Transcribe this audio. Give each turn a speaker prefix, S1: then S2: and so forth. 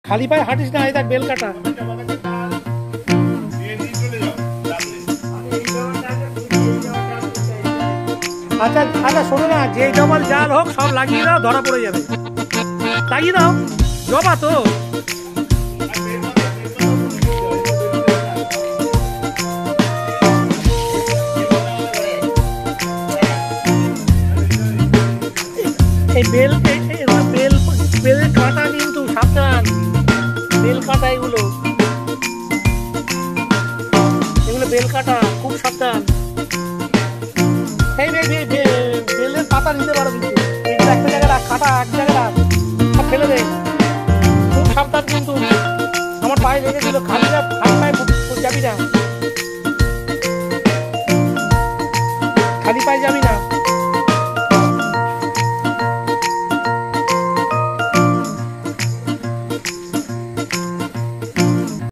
S1: খালি পায়ে হাঁটিস না, এই দেখ বেল কাটা। আচ্ছা আচ্ছা, শোনো না, যে ডবল জাল হোক সব লাগিয়ে দাও, ধরা পড়ে যাবে। লাগিয়ে দাও, জবা তো। এই বেল বেল বেলের কাঁটা কিন্তু সাবধান, বেল কাঁটা এগুলো, এগুলো বেল কাঁটা, খুব সাবধান। এই বেলের পাতা নিতে পারো কিন্তু, একটা জায়গায় রাখ, কাঁটা এক জায়গায় রাখ, সব ফেলে দে, খুব সাবধান কিন্তু। আমার পায়ে লেগেছিল, খালি পায়ে যাবি না।